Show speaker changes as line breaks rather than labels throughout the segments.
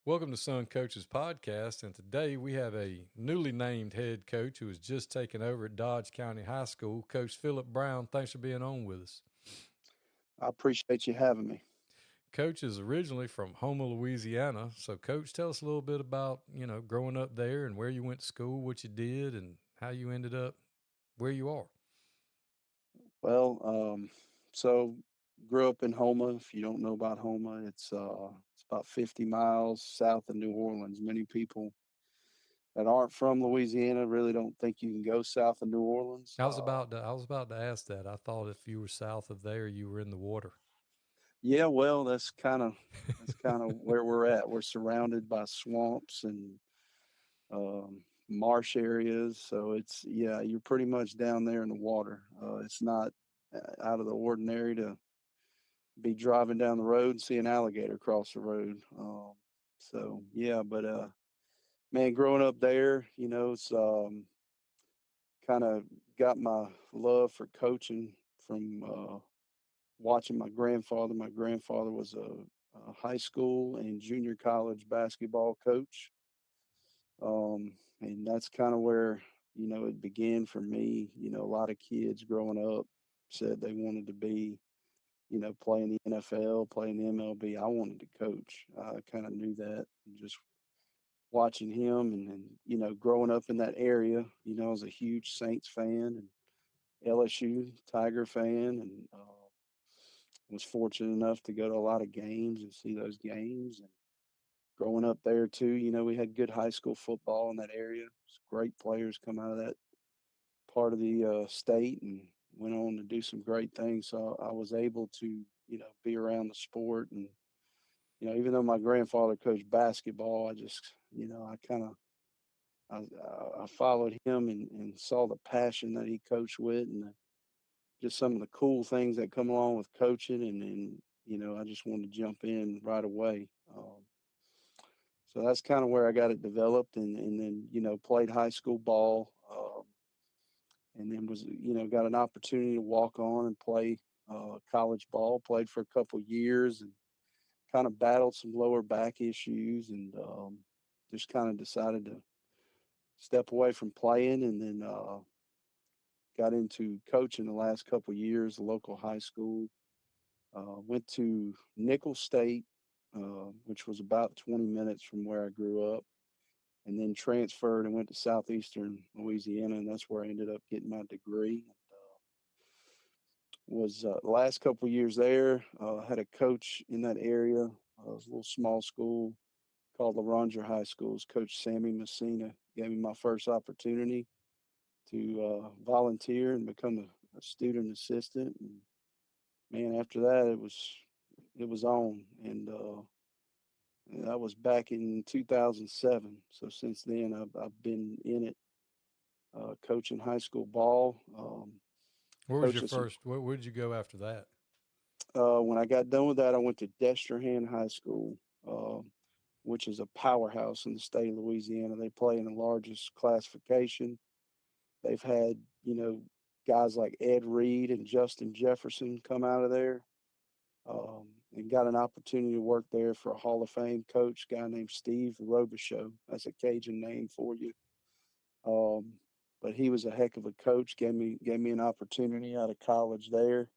Welcome to Sun Coaches Podcast, and today we have a newly named head coach who has just taken over at Dodge County High School, Coach Phillip Brown. Thanks for being on with us.
I appreciate you having me.
Coach is originally from Homa, Louisiana. So, Coach, tell us a little bit about, growing up there and where you went to school, what you did, and how you ended up where you are.
Well, so grew up in Homa. If you don't know about Homa, it's about 50 miles south of New Orleans. Many people that aren't from Louisiana really don't think you can go south of New Orleans.
I was about to ask that. I thought if you were south of there, you were in the water.
Yeah, well, that's kind of where we're at. We're surrounded by swamps and marsh areas, so you're pretty much down there in the water. It's not out of the ordinary to be driving down the road and see an alligator cross the road. So yeah, but man, growing up there, it's kind of got my love for coaching from watching my grandfather. My grandfather was a high school and junior college basketball coach, and that's kind of where it began for me. A lot of kids growing up said they wanted to be playing the NFL, playing the MLB. I wanted to coach. I kind of knew that. And just watching him and growing up in that area, I was a huge Saints fan and LSU Tiger fan, and was fortunate enough to go to a lot of games and see those games. And growing up there too, we had good high school football in that area. Great players come out of that part of the state and went on to do some great things. So I was able to, be around the sport. And, even though my grandfather coached basketball, I just, I kind of, I followed him and saw the passion that he coached with and just some of the cool things that come along with coaching. And I just wanted to jump in right away. So that's kind of where I got it developed and then, played high school ball. And then was got an opportunity to walk on and play college ball. Played for a couple years and kind of battled some lower back issues and just kind of decided to step away from playing and then got into coaching the last couple years. Local high school. Went to Nickel State, which was about 20 minutes from where I grew up, and then transferred and went to southeastern Louisiana, and that's where I ended up getting my degree. Was the last couple of years there. Had a coach in that area. It was a little small school called LaRondre High Schools. Coach Sammy Messina gave me my first opportunity to volunteer and become a student assistant. And man, after that, it was on, and that was back in 2007. So since then, I've been in it, coaching high school ball.
Where was your
Coaching some.
first? Where did you go after that?
When I got done with that, I went to Destrehan High School, which is a powerhouse in the state of Louisiana. They play in the largest classification. They've had, guys like Ed Reed and Justin Jefferson come out of there, and got an opportunity to work there for a Hall of Fame coach, guy named Steve Robichaux. That's a Cajun name for you. Um, but he was a heck of a coach. Gave me an opportunity out of college there.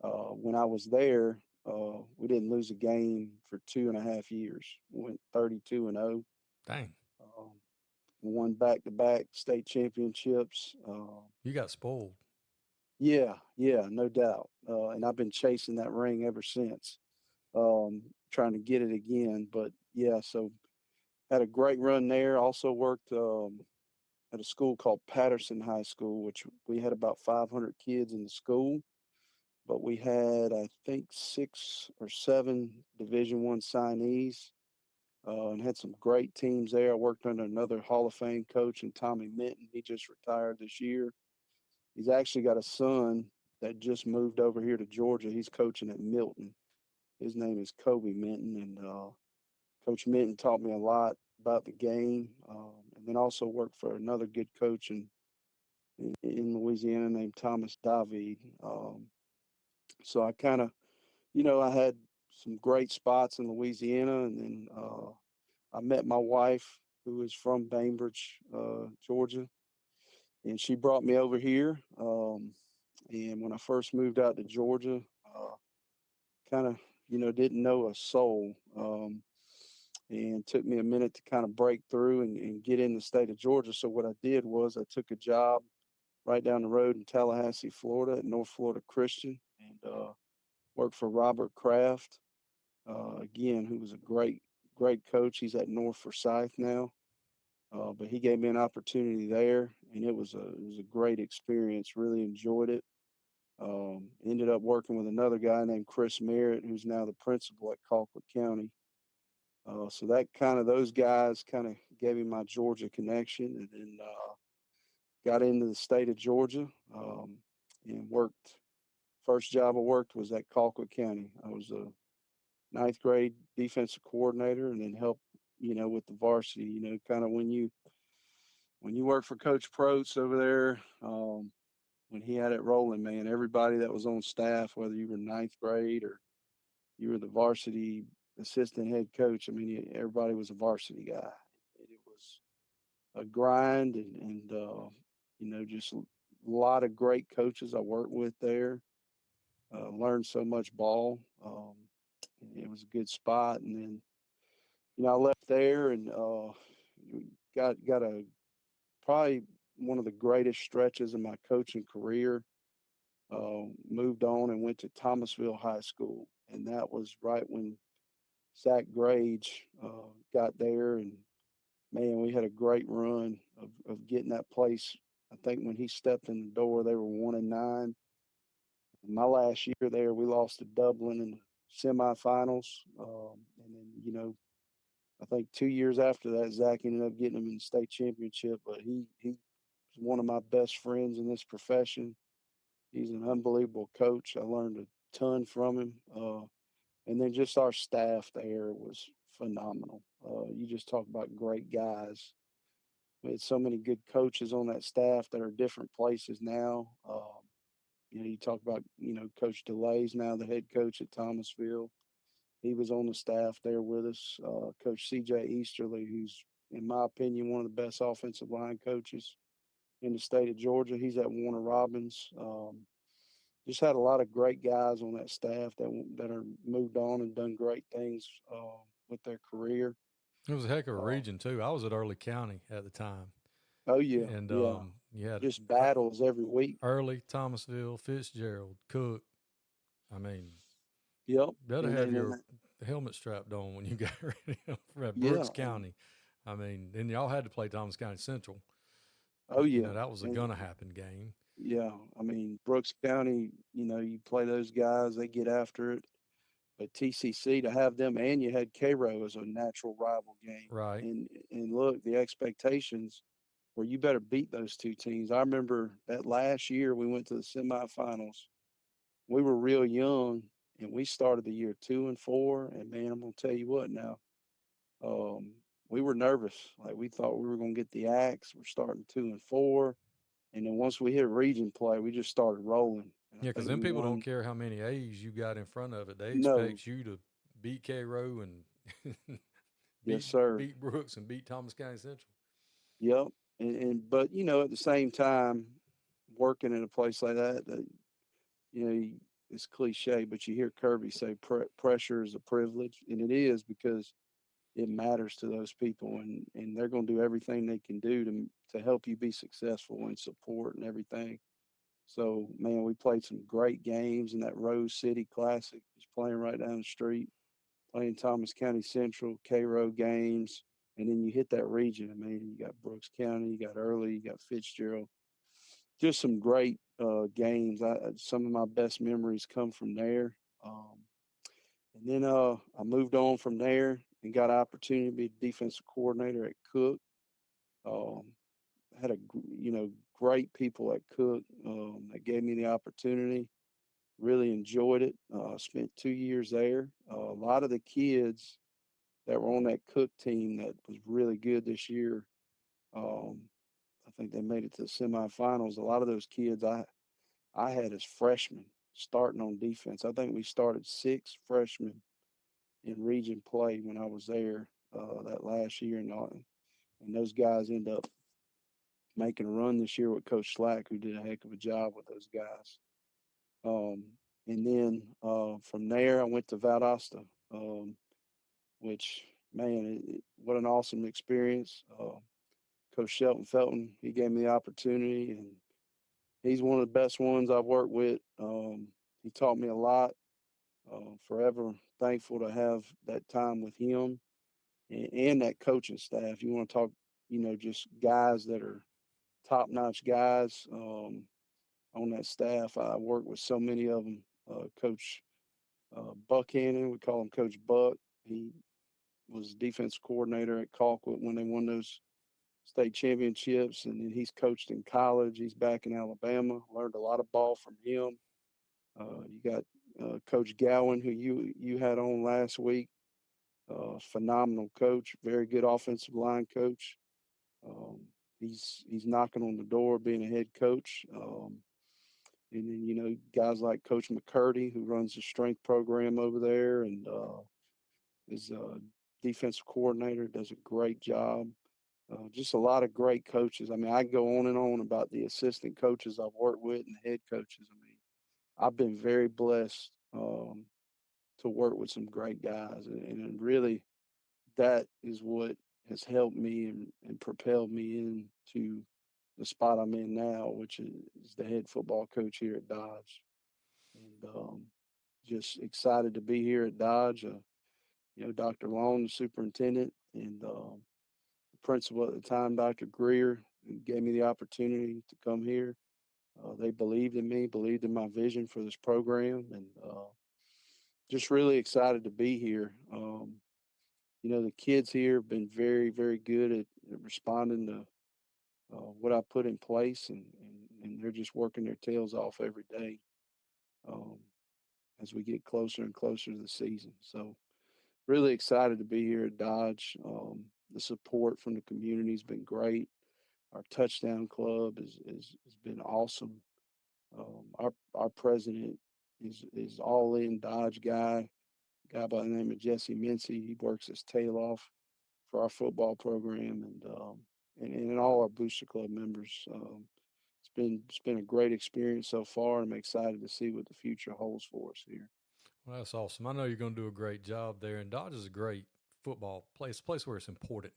When I was there, we didn't lose a game for 2.5 years. We went 32-0.
Dang,
Um, won back-to-back state championships.
you got spoiled.
Yeah, yeah, no doubt. And I've been chasing that ring ever since, trying to get it again. But yeah, so had a great run there. Also worked at a school called Patterson High School, which we had about 500 kids in the school, but we had I think 6 or 7 Division I signees, and had some great teams there. I worked under another Hall of Fame coach, and Tommy Minton. He just retired this year. He's actually got a son that just moved over here to Georgia. He's coaching at Milton. His name is Kobe Minton, and Coach Minton taught me a lot about the game, and then also worked for another good coach in Louisiana named Thomas David. So I kind of, I had some great spots in Louisiana, and then I met my wife, who is from Bainbridge, Georgia, and she brought me over here. And when I first moved out to Georgia, kind of, didn't know a soul. And took me a minute to kind of break through and get in the state of Georgia. So what I did was I took a job right down the road in Tallahassee, Florida, at North Florida Christian, and worked for Robert Kraft, again, who was a great coach. He's at North Forsyth now, but he gave me an opportunity there, and it was a great experience. Really enjoyed it. Ended up working with another guy named Chris Merritt, who's now the principal at Colquitt County. So that those guys kind of gave me my Georgia connection, and then got into the state of Georgia, and worked. First job I worked was at Colquitt County. I was a ninth grade defensive coordinator, and then helped, with the varsity. Kind of when you work for Coach Protes over there, when he had it rolling, man, everybody that was on staff, whether you were ninth grade or you were the varsity assistant head coach, I mean, everybody was a varsity guy. It was a grind, and just a lot of great coaches I worked with there. Learned so much ball. It was a good spot, and then I left there and got a probably one of the greatest stretches of my coaching career. Moved on and went to Thomasville High School, and that was right when Zach Grage got there, and man, we had a great run of getting that place. I think when he stepped in the door, they were 1-9. In my last year there, we lost to Dublin in the semifinals, and then I think 2 years after that, Zach ended up getting him in the state championship. But he's one of my best friends in this profession. He's an unbelievable coach. I learned a ton from him. And then just our staff there was phenomenal. You just talk about great guys. We had so many good coaches on that staff that are different places now. You talk about, Coach DeLay's now the head coach at Thomasville. He was on the staff there with us. Coach C.J. Easterly, who's, in my opinion, one of the best offensive line coaches in the state of Georgia. He's at Warner Robins. Just had a lot of great guys on that staff that are moved on and done great things with their career.
It was a heck of a
Uh,
region too. I was at Early County at the time,
oh yeah,
and
yeah.
you had
Just battles every week.
Early, Thomasville, Fitzgerald, Cook. I mean,
Yep.
better
And
have
then
your helmet strapped on when you got ready for
yeah.
Brooks County. I mean, and y'all had to play Thomas County Central.
Oh yeah.
That was a
And
gonna happen game.
yeah, I mean Brooks County. You play those guys, they get after it. But TCC, to have them, and you had Cairo as a natural rival game.
Right.
And look, the expectations were you better beat those two teams. I remember that last year we went to the semifinals. We were real young, and we started the year 2-4. And man, I'm gonna tell you what now. Um, we were nervous. Like we thought we were gonna get the axe. We're starting 2-4, and then once we hit region play, we just started rolling. And
Yeah,
I
because
think
then
we
people don't
won.
care how many A's you got in front of it. They
No,
expect you to beat K Row and
yes,
beat
sir.
beat Brooks and beat Thomas County Central.
Yep. And but at the same time, working in a place like that, it's cliche, but you hear Kirby say pressure is a privilege, and it is because it matters to those people, and they're going to do everything they can do to help you be successful and support and everything. So, man, we played some great games in that Rose City Classic, just playing right down the street, playing Thomas County Central, Cairo games, and then you hit that region. I mean, you got Brooks County, you got Early, you got Fitzgerald. Just some great games. Some of my best memories come from there. And then I moved on from there and got an opportunity to be defensive coordinator at Cook. Um, had great people at Cook that gave me the opportunity. Really enjoyed it. Spent 2 years there. A lot of the kids that were on that Cook team that was really good this year. Um, I think they made it to the semifinals. A lot of those kids I had as freshmen starting on defense. I think we started 6 freshmen in region play when I was there. that last year, and those guys end up making a run this year with Coach Slack, who did a heck of a job with those guys. Um, and then from there, I went to Valdosta, which, man, what an awesome experience. Coach Shelton Felton, he gave me the opportunity, and he's one of the best ones I've worked with. He taught me a lot. Forever thankful to have that time with him and that coaching staff. You want to talk, just guys that are top notch guys on that staff. I work with so many of them. Coach Buckhannon, we call him Coach Buck. He was defense coordinator at Colquitt when they won those state championships, and then he's coached in college. He's back in Alabama. Learned a lot of ball from him. You got Coach Gowan, who you had on last week. Phenomenal coach, very good offensive line coach. Um, he's knocking on the door being a head coach. And then guys like Coach McCurdy, who runs the strength program over there, and is a defensive coordinator, does a great job. Just a lot of great coaches. I mean, I go on and on about the assistant coaches I've worked with and the head coaches. I mean, I've been very blessed to work with some great guys, and really that is what has helped me and propelled me into the spot I'm in now, which is the head football coach here at Dodge. And just excited to be here at Dodge. Dr. Long, the superintendent, and the principal at the time, Dr. Greer, who gave me the opportunity to come here. They believed in me, believed in my vision for this program, and just really excited to be here. The kids here have been very, very good at responding to what I put in place, and they're just working their tails off every day um, as we get closer and closer to the season. So, really excited to be here at Dodge. The support from the community has been great. Our touchdown club has been awesome. Our president is all in Dodge guy by the name of Jesse Mincy. He works his tail off for our football program and all our booster club members. It's been a great experience so far, and I'm excited to see what the future holds for us here.
Well, that's awesome. I know you're going to do a great job there, and Dodge is a great football place, a place where it's important.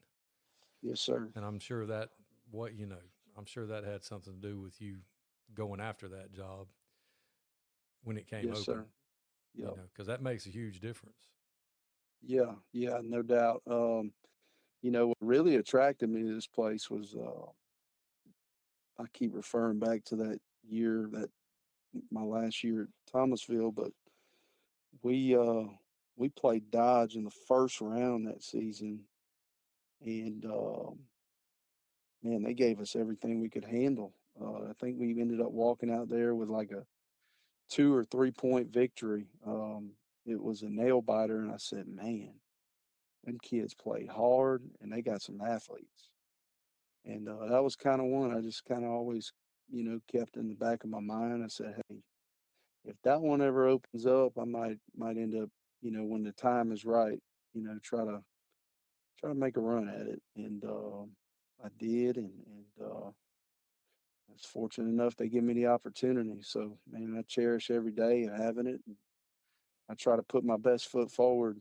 Yes, sir.
And I'm sure that what you know, I'm sure that had something to do with you going after that job when it came
Yes,
open.
sir. Yep.
Because that makes a huge difference.
Yeah, yeah, no doubt. What really attracted me to this place was I keep referring back to that year, that my last year at Thomasville, but we uh we played Dodge in the first round that season, and man, they gave us everything we could handle. I think we ended up walking out there with like a 2 or 3 point victory. It was a nail biter, and I said, man, them kids played hard, and they got some athletes. And that was kind of one I just kind of always, kept in the back of my mind. I said, hey, if that one ever opens up, I might end up, when the time is right, try to make a run at it. And I did, and I was fortunate enough they give me the opportunity. So, man, I cherish every day of having it. And I try to put my best foot forward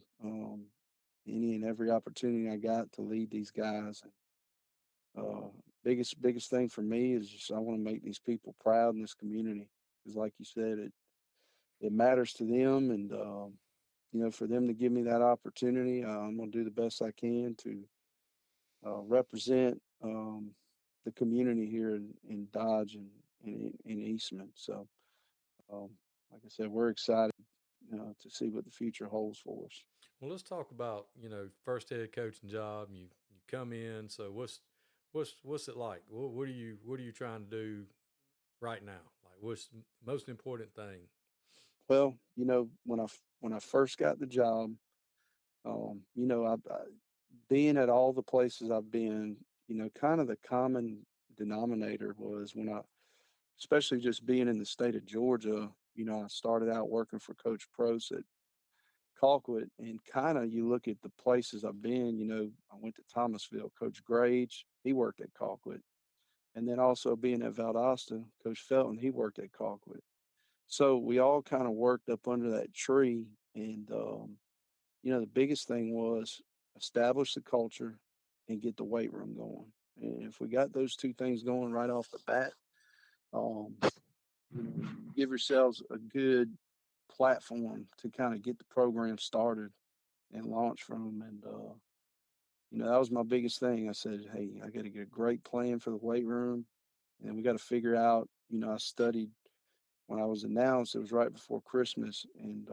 any and every opportunity I got to lead these guys. And biggest thing for me is just I want to make these people proud in this community because, like you said, it matters to them, and for them to give me that opportunity, I'm gonna do the best I can to represent the community here in Dodge and in Eastman. So, um, like I said, we're excited to see what the future holds for us.
Well, let's talk about first head coaching job. You come in. So what's it like? What are you trying to do right now? Like what's the most important thing?
Well, when I first got the job, being at all the places I've been, kind of the common denominator was especially just being in the state of Georgia. I started out working for Coach Prost at Colquitt, and kind of you look at the places I've been. I went to Thomasville. Coach Grage, he worked at Colquitt, and then also being at Valdosta, Coach Felton, he worked at Colquitt. So we all kind of worked up under that tree, and the biggest thing was establish the culture and get the weight room going. And if we got those two things going right off the bat, um, give yourselves a good platform to kind of get the program started and launch from. And that was my biggest thing. I said, hey, I got to get a great plan for the weight room, and we got to figure out. I studied when I was announced. It was right before Christmas, and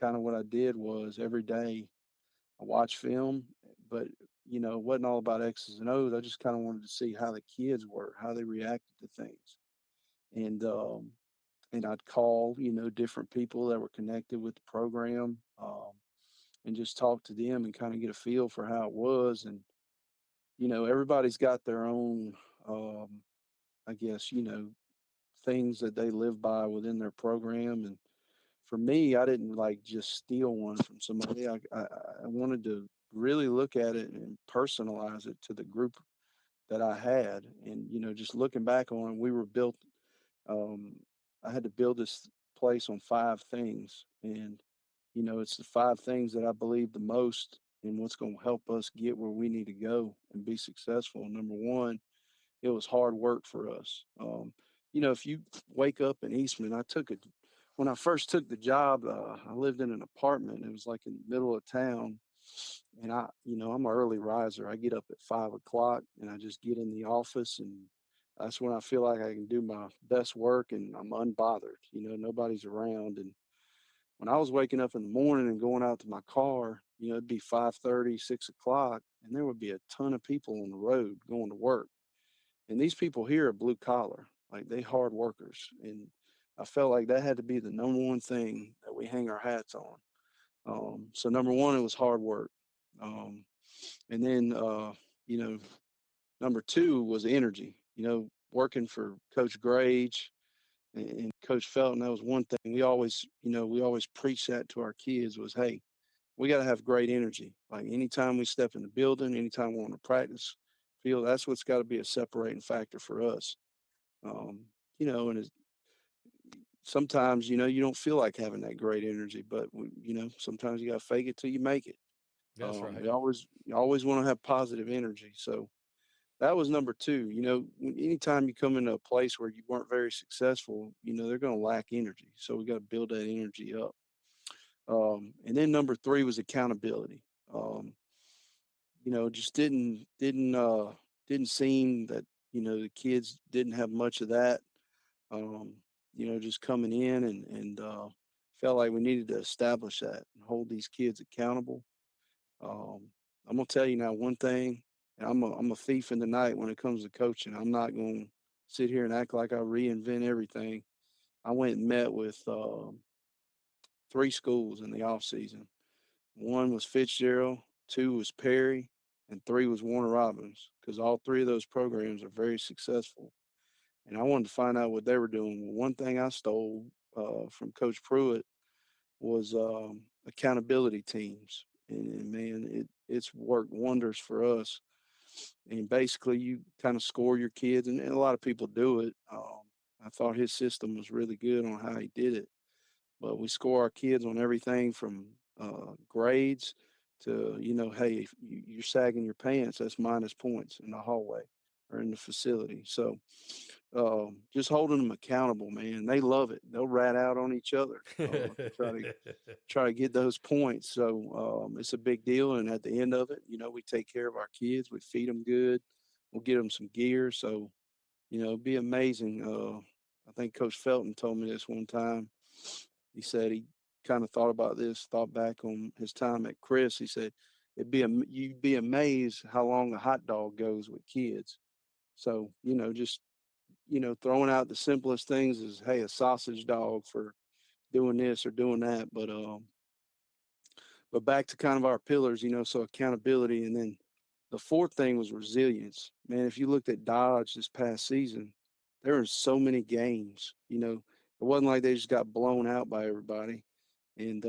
kind of what I did was every day I watched film, but it wasn't all about X's and O's. I just kind of wanted to see how the kids were, how they reacted to things, and I'd call different people that were connected with the program, and just talk to them and kind of get a feel for how it was. And everybody's got their own, um, I guess things that they live by within their program. And for me, I didn't like just steal one from somebody. I wanted to really look at it and personalize it to the group that I had. And just looking back on it, we were built. Um, I had to build this place on five things, and it's the five things that I believe the most in what's going to help us get where we need to go and be successful. Number one, it was hard work for us. If you wake up in Eastman, when I first took the job, I lived in an apartment. It was like in the middle of town. And I'm an early riser. I get up at 5 o'clock and I just get in the office, and that's when I feel like I can do my best work and I'm unbothered. Nobody's around. And when I was waking up in the morning and going out to my car, it'd be 5:30, 6 o'clock, and there would be a ton of people on the road going to work. And these people here are blue collar, like they hard workers. And I felt like that had to be the number one thing that we hang our hats on. So number one, it was hard work. Um, and then, you know, number two was energy. Working for Coach Grage and Coach Felton, that was one thing. We always preach that to our kids was, hey, we got to have great energy. Like anytime we step in the building, anytime we're on the practice field, that's what's got to be a separating factor for us. Um, and sometimes, you don't feel like having that great energy, but sometimes you got to fake it till you make it.
That's right.
You always want to have positive energy. So that was number two. Anytime you come into a place where you weren't very successful, they're going to lack energy. So we got to build that energy up. And then number three was accountability. Just didn't seem that the kids didn't have much of that. Um, just coming in and felt like we needed to establish that and hold these kids accountable. Um, I'm gonna tell you now one thing. And I'm a thief in the night when it comes to coaching. I'm not gonna sit here and act like I reinvent everything. I went and met with three schools in the off season. One was Fitzgerald, two was Perry, and three was Warner Robins, because all three of those programs are very successful. And I wanted to find out what they were doing. One thing I stole from Coach Pruitt was accountability teams, and man, it's worked wonders for us. And basically, you kind of score your kids, and a lot of people do it. I thought his system was really good on how he did it, but we score our kids on everything from grades to hey, if you're sagging your pants, that's minus points in the hallway or in the facility. So just holding them accountable, man. They love it. They'll rat out on each other to try to get those points. So it's a big deal. And at the end of it, we take care of our kids. We feed them good. We'll get them some gear. So it'd be amazing. I think Coach Felton told me this one time. He said he kind of thought about this, thought back on his time at Chris. He said you'd be amazed how long a hot dog goes with kids. So just throwing out the simplest things is, hey, a sausage dog for doing this or doing that. But back to kind of our pillars, so accountability. And then the fourth thing was resilience. Man, if you looked at Dodge this past season, there were so many games. It wasn't like they just got blown out by everybody. And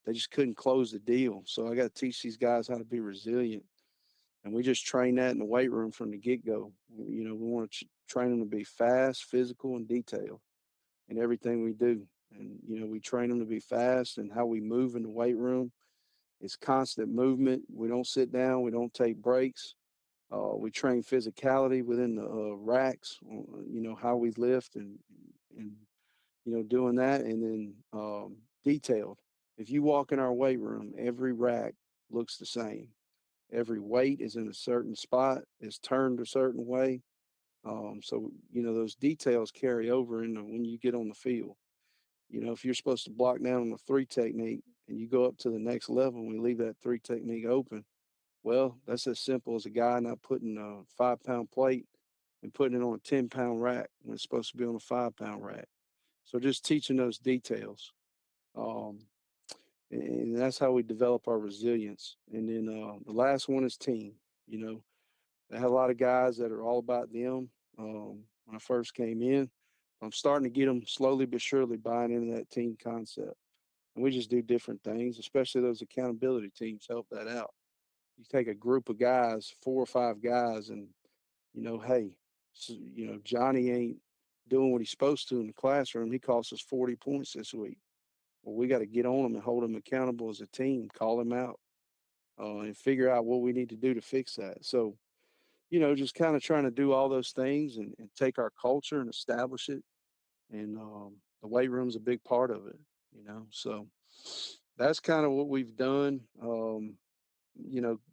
they just couldn't close the deal. So I got to teach these guys how to be resilient, and we just train that in the weight room from the get go. We want to train them to be fast, physical, and detailed in everything we do. And we train them to be fast, and how we move in the weight room is constant movement. We don't sit down. We don't take breaks. We train physicality within the racks. How we lift and doing that, and then detailed. If you walk in our weight room, every rack looks the same. Every weight is in a certain spot, is turned a certain way. So those details carry over into when you get on the field. If you're supposed to block down on the three technique and you go up to the next level and we leave that three technique open, well, that's as simple as a guy not putting a 5 pound plate and putting it on a 10 pound rack when it's supposed to be on a 5 pound rack. So just teaching those details. Um, and that's how we develop our resilience. And then the last one is team. You know, I had a lot of guys that are all about them. When I first came in, I'm starting to get them slowly but surely buying into that team concept. And we just do different things, especially those accountability teams help that out. You take a group of guys, 4 or 5 guys, and hey, Johnny ain't doing what he's supposed to in the classroom. He cost us 40 points this week. Well, we got to get on him and hold him accountable as a team, call him out, and figure out what we need to do to fix that. So, just kind of trying to do all those things and take our culture and establish it. And the weight room's a big part of it. So that's kind of what we've done,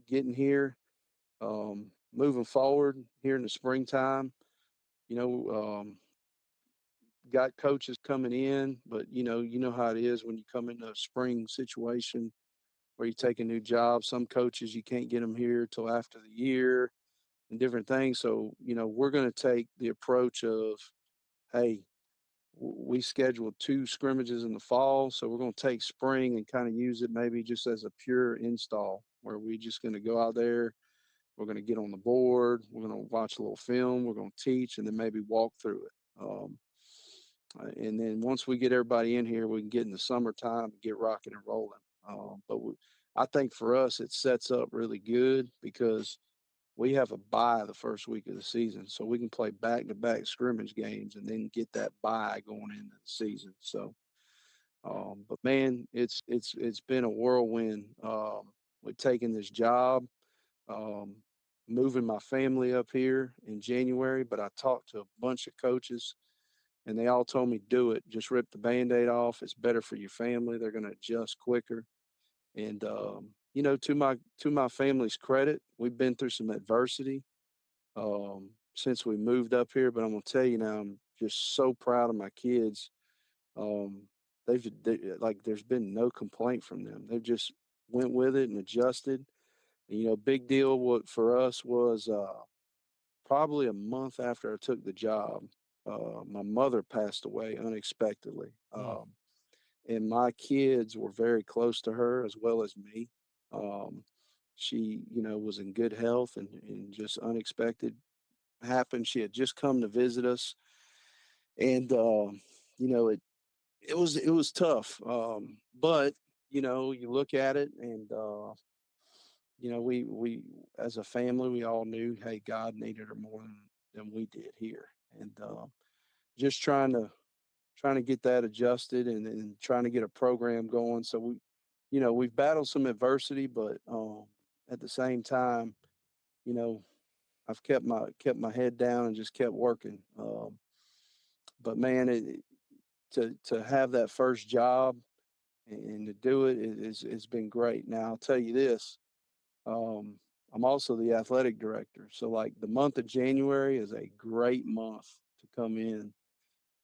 getting here, moving forward here in the springtime. You know, got coaches coming in, but you know how it is when you come into a spring situation where you take a new job. Some coaches you can't get them here till after the year and different things. So we're going to take the approach of, hey, we scheduled 2 scrimmages in the fall, so we're going to take spring and kind of use it maybe just as a pure install, where we're just going to go out there. We're going to get on the board. We're going to watch a little film. We're going to teach, and then maybe walk through it. And then once we get everybody in here, we can get in the summertime and get rocking and rolling. I think for us, it sets up really good because we have a bye the first week of the season, so we can play back-to-back scrimmage games and then get that bye going into the season. So, but man, it's been a whirlwind with taking this job, um, moving my family up here in January. But I talked to a bunch of coaches and they all told me do it. Just rip the band-aid off. It's better for your family. They're going to adjust quicker. And to my family's credit, we've been through some adversity since we moved up here. But I'm going to tell you now, I'm just so proud of my kids. Um, like there's been no complaint from them. They've just went with it and adjusted. And, big deal what for us was probably a month after I took the job, my mother passed away unexpectedly.
Mm.
And my kids were very close to her as well as me. Um, she, was in good health, and just unexpected happened. She had just come to visit us, and it was tough. But you look at it, and we as a family, we all knew, hey, God needed her more than we did here, and just trying to get that adjusted, and trying to get a program going. So we've battled some adversity, but at the same time, you know, I've kept my head down and just kept working. But man, to have that first job and to do it's been great. Now I'll tell you this. Um, I'm also the athletic director. So like the month of January is a great month to come in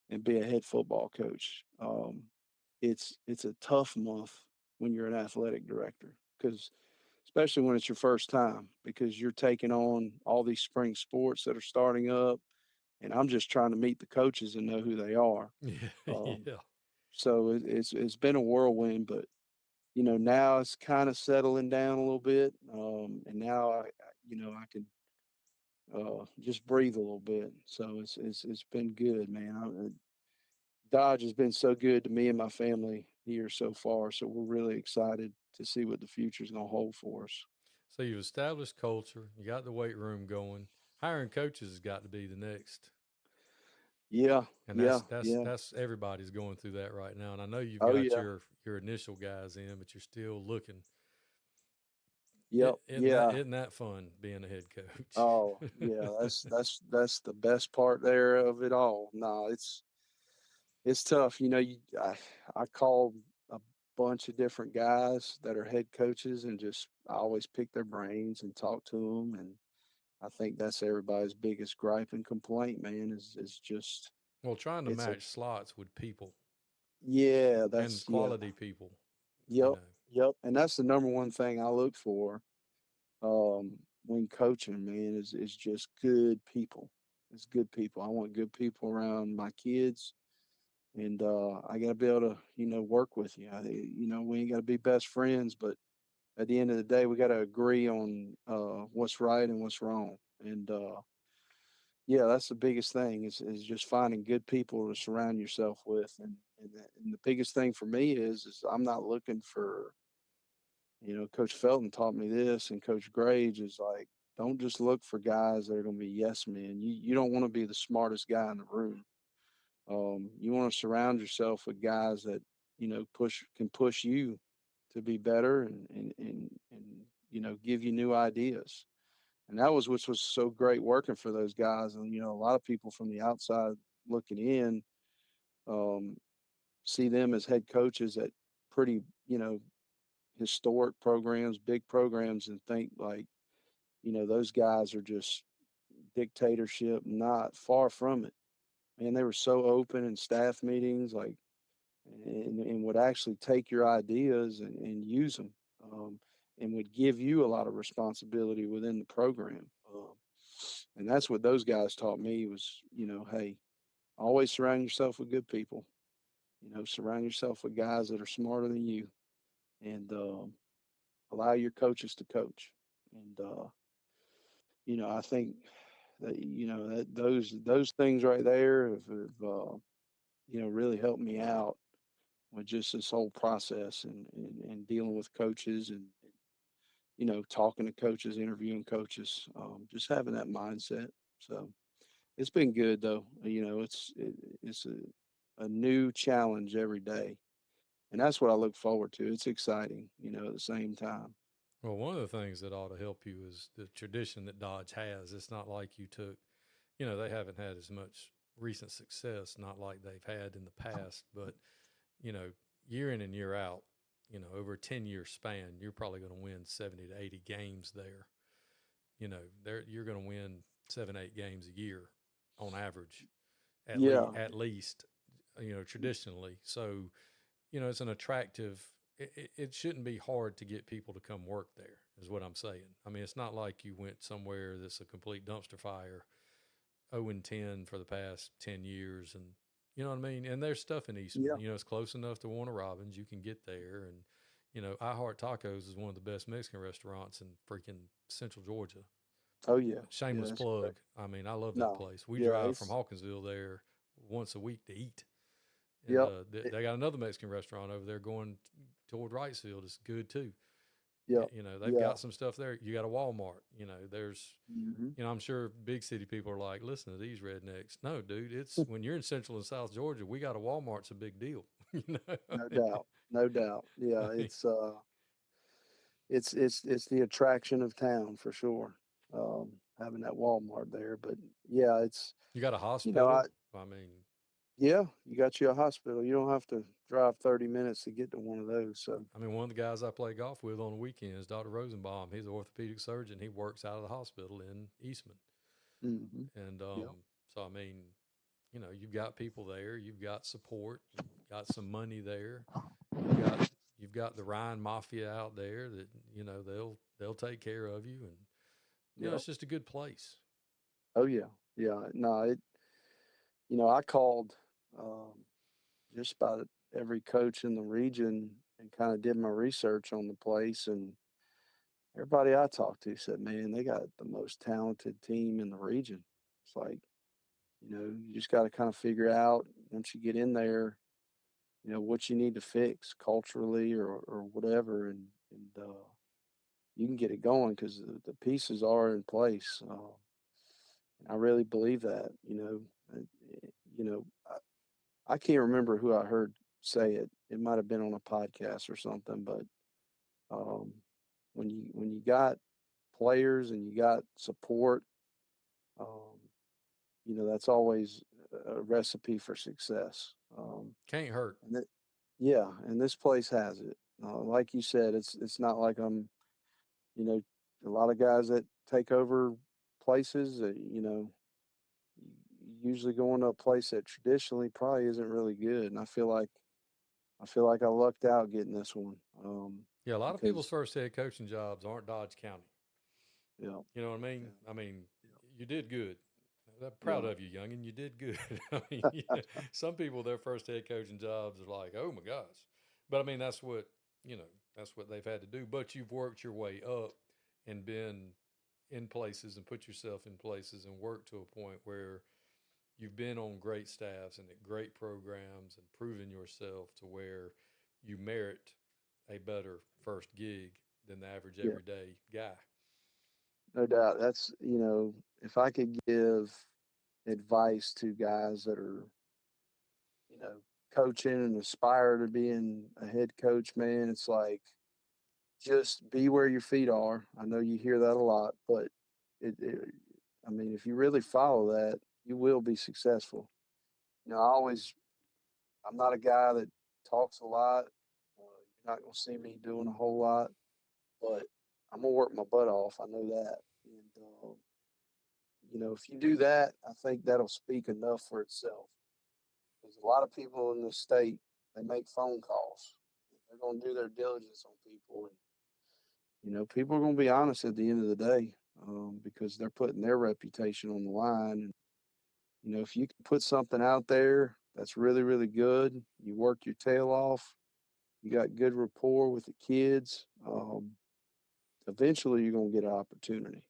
and be a head football coach. It's a tough month when you're an athletic director, because especially when it's your first time, because you're taking on all these spring sports that are starting up, and I'm just trying to meet the coaches and know who they are.
Yeah,
Um,
yeah.
so it's been a whirlwind, but now it's kind of settling down a little bit, and now I can just breathe a little bit. So it's been good, man. Dodge has been so good to me and my family. here so far. So we're really excited to see what the future is going to hold for us.
So you've established culture, you got the weight room going. Hiring coaches has got to be the next.
Yeah,
And
yeah, yeah.
that's everybody's going through that right now. And I know you've
Oh
got
yeah.
your initial guys in, but you're still looking.
Yep. Yeah.
Isn't that fun being a head
Oh
coach?
yeah. That's the best part there of it all. No, it's tough. I called a bunch of different guys that are head coaches, and just I always pick their brains and talk to them. And I think that's everybody's biggest gripe and complaint, man, is just
Well, trying to
it's a
match slots with people
yeah,
and
that's yeah.
quality people, you
Yep.
know.
Yep. And that's the number one thing I look for when coaching, man, is just good people. It's good people. I want good people around my kids, and I got to be able to, work with you. We ain't got to be best friends, but at the end of the day, we got to agree on what's right and what's wrong. And yeah, that's the biggest thing is just finding good people to surround yourself with. And the biggest thing for me is I'm not looking for, Coach Felton taught me this, and Coach Grage is like, don't just look for guys that are going to be yes men. You don't want to be the smartest guy in the room. You want to surround yourself with guys that push you to be better and give you new ideas. And that was which was so great working for those guys. And a lot of people from the outside looking in um, see them as head coaches at pretty historic programs, big programs, and think like those guys are just dictatorship. Not far from it. And they were so open in staff meetings, like and would actually take your ideas and use them, and would give you a lot of responsibility within the program. And that's what those guys taught me was, hey, always surround yourself with good people. Surround yourself with guys that are smarter than you, and allow your coaches to coach. And I think that that those things right there have really helped me out with just this whole process and dealing with coaches and talking to coaches, interviewing coaches, just having that mindset. So it's been good though. It's a new challenge every day, and that's what I look forward to. It's exciting, at the same time.
Well, one of the things that ought to help you is the tradition that Dodge has. It's not like you took, they haven't had as much recent success, not like they've had in the past, but, you know, year in and year out, over a 10-year span, you're probably going to win 70 to 80 games there. You're going to win 7, 8 games a year on average,
Yeah,
at least, traditionally. So, it's an attractive. It shouldn't be hard to get people to come work there. Is what I'm saying. I mean, it's not like you went somewhere that's a complete dumpster fire, 0-10 for the past 10 years, and you know what I mean. And there's stuff in Eastman.
yeah.
It's close enough to Warner Robins. You can get there, and I Heart Tacos is one of the best Mexican restaurants in freaking Central Georgia.
Oh yeah, yeah.
Shameless
That's
plug.
correct.
I mean, I love that
No,
place. We
yeah,
drive from
it's
Hawkinsville there once a week to eat. And
yep,
they got another Mexican restaurant over there going toward Wrightsfield. It's good too.
yep,
They've
yeah.
got some stuff there. You got a Walmart. There's,
Hmm.
I'm sure big city people are like, listen to these rednecks. No, dude, it's when you're in Central and South Georgia, we got a Walmart's a big deal. you know,
No doubt, no doubt.
I
Yeah,
mean,
it's the attraction of town for sure. Having that Walmart there, but yeah, it's
you got a
you know, I
hospital. I mean,
yeah, you got you a hospital. You don't have to drive 30 minutes to get to one of those. So
one of the guys I play golf with on the weekends, Dr. Rosenbaum. He's an orthopedic surgeon. He works out of the hospital in Eastman,
hmm,
and
yeah,
so I mean, you've got people there, you've got support, you've got some money there, you've got you've got the Ryan Mafia out there that they'll take care of you, and
yeah.
it's just a good place.
Oh yeah, yeah. No, I called um, just about every coach in the region and kind of did my research on the place, and everybody I talked to said, "Man, they got the most talented team in the region." It's like, you just got to kind of figure out once you get in there, what you need to fix culturally or whatever, and you can get it going because the pieces are in place. And I really believe that. Uh, you know, I can't remember who I heard say it. It might have been on a podcast or something, but um, when you got players and you got support, um, that's always a recipe for success.
Can't hurt.
And that, yeah, and this place has it. Like you said, it's not like I'm, you know, a lot of guys that take over places, usually going to a place that traditionally probably isn't really good. And I feel like I lucked out getting this one,
Yeah, a lot of people's
because
first head coaching jobs aren't Dodge County.
yeah,
You know what I mean?
yeah,
I mean, you did good. I'm proud
yeah,
of you, youngin. You did good. I mean,
yeah,
some people their first head coaching jobs are like, oh my gosh, but I mean that's what you know that's what they've had to do. But you've worked your way up and been in places and put yourself in places and worked to a point where you've been on great staffs and at great programs and proven yourself to where you merit a better first gig than the average
yeah,
everyday guy.
no doubt. That's if I could give advice to guys that are you know coaching and aspire to being a head coach, man, it's like just be where your feet are. I know you hear that a lot, but it I mean, if you really follow that, you will be successful. I'm not a guy that talks a lot. You're not going to see me doing a whole lot, but I'm going to work my butt off. I know that. And, if you do that, I think that'll speak enough for itself. There's a lot of people in this state, they make phone calls. They're going to do their diligence on people. And, people are going to be honest at the end of the day, because they're putting their reputation on the line. And, if you can put something out there that's really, really good, you work your tail off, you got good rapport with the kids, eventually you're going to get an opportunity.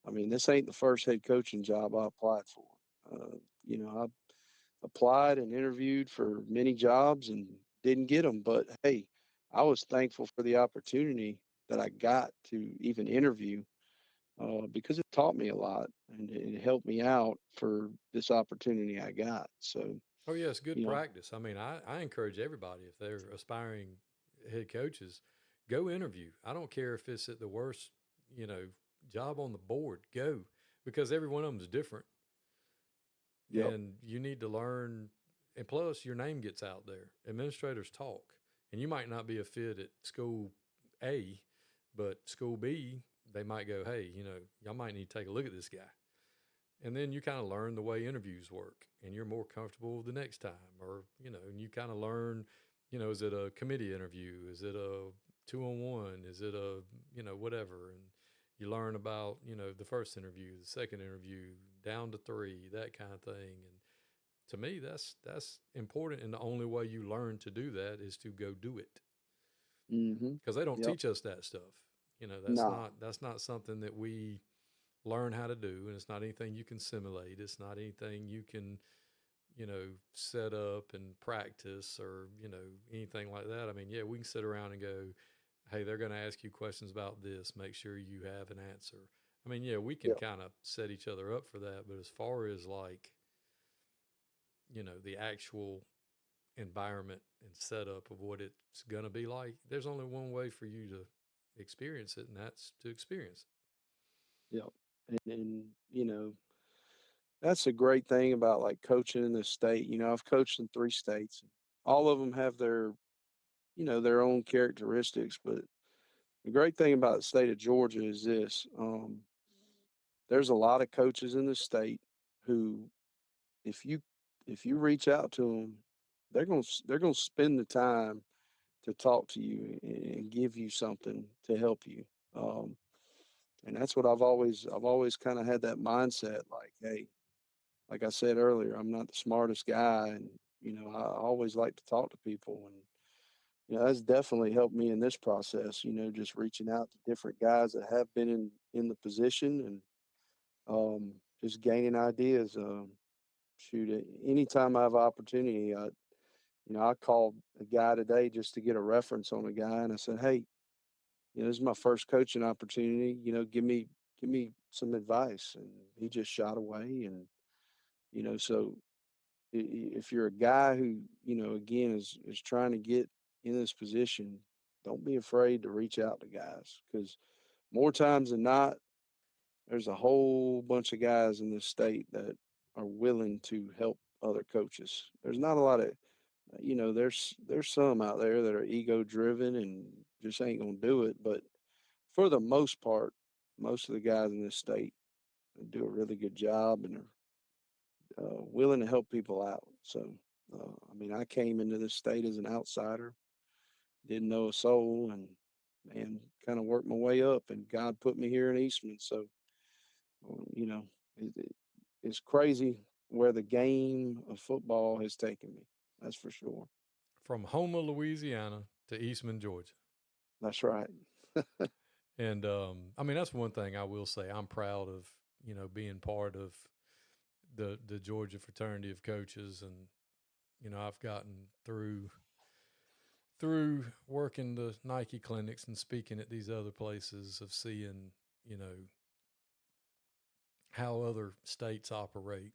I mean, this ain't the first head coaching job I applied for. I applied and interviewed for many jobs and didn't get them. But hey, I was thankful for the opportunity that I got to even interview, because it taught me a lot and it helped me out for this opportunity I got. So,
Oh yeah, it's good
you know,
practice. I mean, I encourage everybody if they're aspiring head coaches, go interview. I don't care if it's at the worst, you know, job on the board. Go because every one of them is different,
yep,
and you need to learn. And plus, your name gets out there. Administrators talk, and you might not be a fit at school A, but school B, they might go, hey, y'all might need to take a look at this guy. And then you kind of learn the way interviews work and you're more comfortable the next time, or and you kind of learn, is it a committee interview, is it a 2-on-1, is it a whatever, and you learn about the first interview, the second interview, down to three, that kind of thing. And to me that's important, and the only way you learn to do that is to go do it,
mm-hmm,
because they don't
yep,
teach us that stuff. That's
nah,
not something that we learn how to do, and it's not anything you can simulate. It's not anything you can set up and practice, or anything like that. I mean, yeah, we can sit around and go, hey, they're going to ask you questions about this, make sure you have an answer. I mean, yeah, we can
yep,
kind of set each other up for that, but as far as like the actual environment and setup of what it's going to be like, there's only one way for you to experience it, and that's to experience
yep. And that's a great thing about like coaching in this state. I've coached in 3 states. All of them have their own characteristics, but the great thing about the state of Georgia is this: there's a lot of coaches in the state who, if you if you reach out to them, they're gonna spend the time to talk to you and give you something to help you. Um, and that's what I've always kind of had that mindset. Like, hey, like I said earlier, I'm not the smartest guy, and I always like to talk to people, and that's definitely helped me in this process. Just reaching out to different guys that have been in the position, and just gaining ideas. Shoot, anytime I have opportunity, I called a guy today just to get a reference on a guy, and I said, "Hey, this is my first coaching opportunity. Give me some advice." And he just shot away. And so if you're a guy who again is trying to get in this position, don't be afraid to reach out to guys, because more times than not, there's a whole bunch of guys in this state that are willing to help other coaches. There's not a lot of, there's some out there that are ego driven and just ain't gonna do it. But for the most part, most of the guys in this state do a really good job and are willing to help people out. So, I mean, I came into this state as an outsider, didn't know a soul, and man, kind of worked my way up, and God put me here in Eastman. So, you know, it's crazy where the game of football has taken me. That's for sure.
From Homa, Louisiana to Eastman, Georgia.
That's right.
And I mean, that's one thing I will say. I'm proud of, being part of the Georgia fraternity of coaches. And, I've gotten through working the Nike clinics and speaking at these other places of seeing, how other states operate.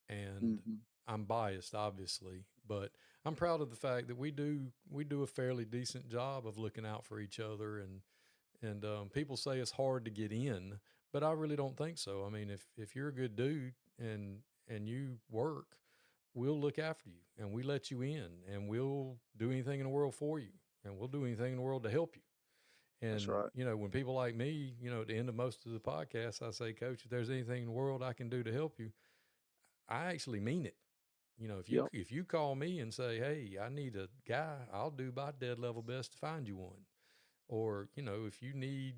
And
Hmm.
I'm biased, obviously, but I'm proud of the fact that we do a fairly decent job of looking out for each other. And people say it's hard to get in, but I really don't think so. I mean, if you're a good dude and you work, we'll look after you and we let you in, and we'll do anything in the world for you, and we'll do anything in the world to help you.
That's
And
right.
when people like me, at the end of most of the podcasts, I say, Coach, if there's anything in the world I can do to help you, I actually mean it. If you
Yep.
if you call me and say, "Hey, I need a guy," I'll do my dead level best to find you one. Or if you need,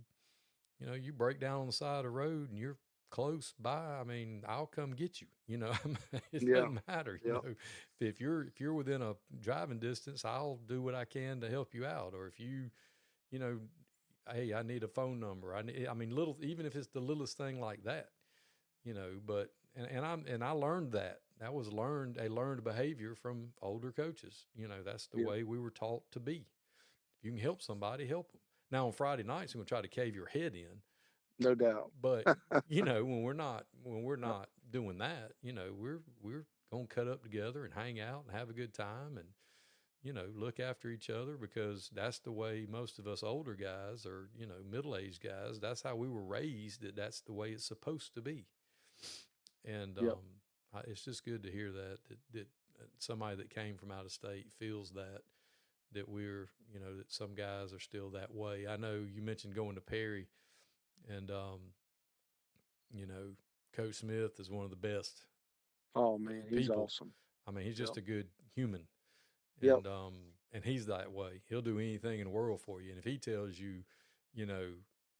you break down on the side of the road and you're close by, I mean, I'll come get you. It
Yeah.
doesn't matter.
Yep.
If you're within a driving distance, I'll do what I can to help you out. Or if you know, hey, I need a phone number. I mean, little, even if it's the littlest thing like that, but and I learned that was a learned behavior from older coaches. That's the
Yep.
way we were taught to be. If you can help somebody, help them. Now on Friday nights, I'm gonna try to cave your head in,
No doubt.
but when we're not doing that, we're gonna cut up together and hang out and have a good time and look after each other, because that's the way most of us older guys, or middle-aged guys, that's how we were raised, that's the way it's supposed to be. And
Yep.
it's just good to hear that somebody that came from out of state feels that we're that some guys are still that way. I know you mentioned going to Perry, and you know Coach Smith is one of the best
Oh man, he's
people.
awesome.
I mean, he's
Yep.
just a good human,
Yep.
and he's that way. He'll do anything in the world for you, and if he tells you, you know,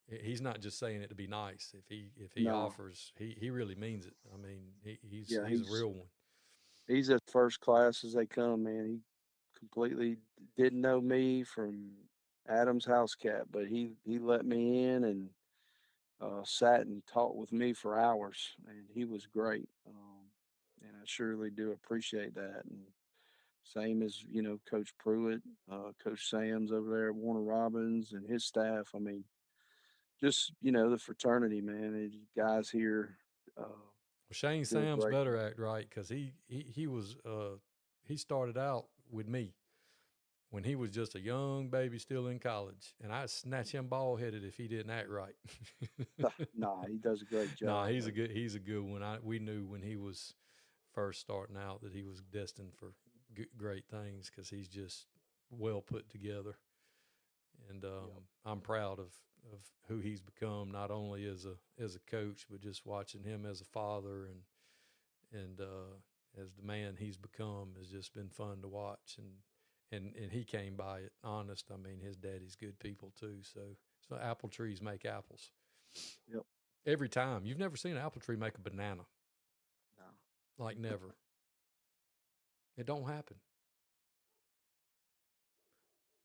he's not just saying it to be nice. If he
No.
offers, he really means it. I mean, he's
Yeah,
he's a real one.
he's as first class as they come, man. He completely didn't know me from Adam's house cat, but he let me in and sat and talked with me for hours, and he was great. And I surely do appreciate that. And same as Coach Pruitt, Coach Sam's over there at Warner Robins, and his staff. I mean, just the fraternity, man. Guys here uh,
Well, Shane
do a
Sam's
great
better
job.
act right, because he was he started out with me when he was just a young baby still in college, and I'd snatch him bald headed if he didn't act right.
Nah, he does a great
Nah,
job. But
he's a good one. We knew when he was first starting out that he was destined for great things, because he's just well put together, and
yep,
I'm proud of who he's become, not only as a coach, but just watching him as a father, and as the man he's become has just been fun to watch. And he came by it honest. I mean, his daddy's good people too. So apple trees make apples
yep,
every time. You've never seen an apple tree make a banana,
no,
like never. It don't happen.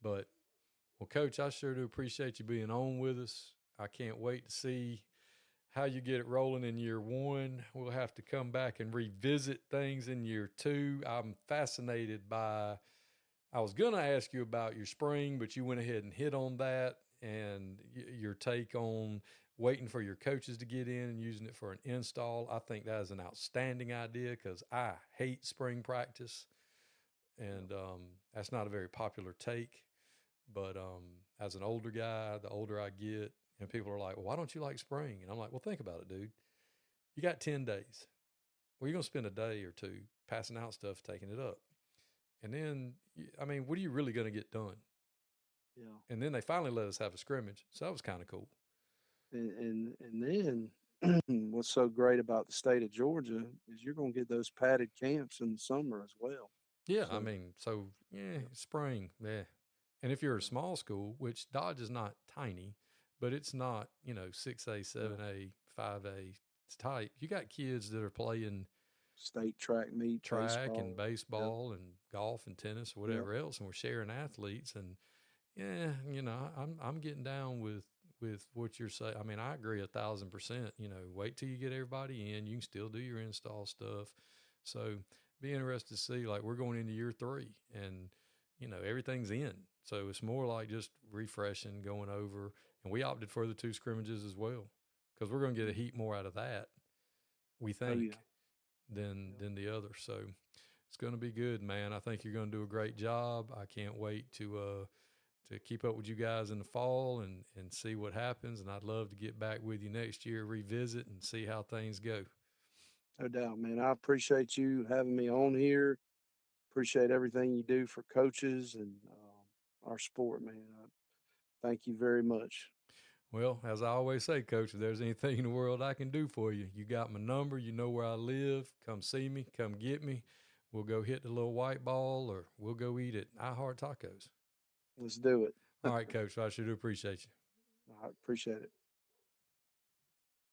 But well, Coach, I sure do appreciate you being on with us. I can't wait to see how you get it rolling in year one. We'll have to come back and revisit things in year two. I'm fascinated by I was going to ask you about your spring, but you went ahead and hit on that and your take on waiting for your coaches to get in and using it for an install. I think that is an outstanding idea because I hate spring practice, and that's not a very popular take. But as an older guy, the older I get, and people are like, well, why don't you like spring? And I'm like, well, think about it, dude. You got 10 days. Well, you're going to spend a day or two passing out stuff, taking it up. And then, I mean, what are you really going to get done?
Yeah.
And then they finally let us have a scrimmage. So that was kind of cool.
And then what's so great about the state of Georgia is you're going to get those padded camps in the summer as well.
Yeah.
So
I mean, so yeah,
yeah,
spring. Yeah. And if you're a
yeah,
small school, which Dodge is not tiny, but it's not, 6A,
yeah.
7A, 5A type, you got kids that are playing
State track meet,
track and
baseball. Yep,
baseball and golf and tennis or
yep.
whatever else, and we're sharing athletes. And yeah, I'm getting down with what you're saying. I mean, I agree 1,000%. Wait till you get everybody in. You can still do your install stuff. So be interested to see. Like we're going into year 3, and everything's in. So it's more like just refreshing, going over. And we opted for the 2 scrimmages as well because we're going to get a heap more out of that. We
Oh yeah.
think than the other. So it's going to be good, man. I think you're going to do a great job. I can't wait to keep up with you guys in the fall and see what happens. And I'd love to get back with you next year, revisit, and see how things go.
No doubt, man. I appreciate you having me on here. Appreciate everything you do for coaches and our sport, man. Thank you very much.
Well, as I always say, Coach, if there's anything in the world I can do for you, you got my number. You know where I live. Come see me. Come get me. We'll go hit the little white ball, or we'll go eat at I Heart Tacos.
Let's do it.
All right, Coach. I sure do appreciate you.
I appreciate it.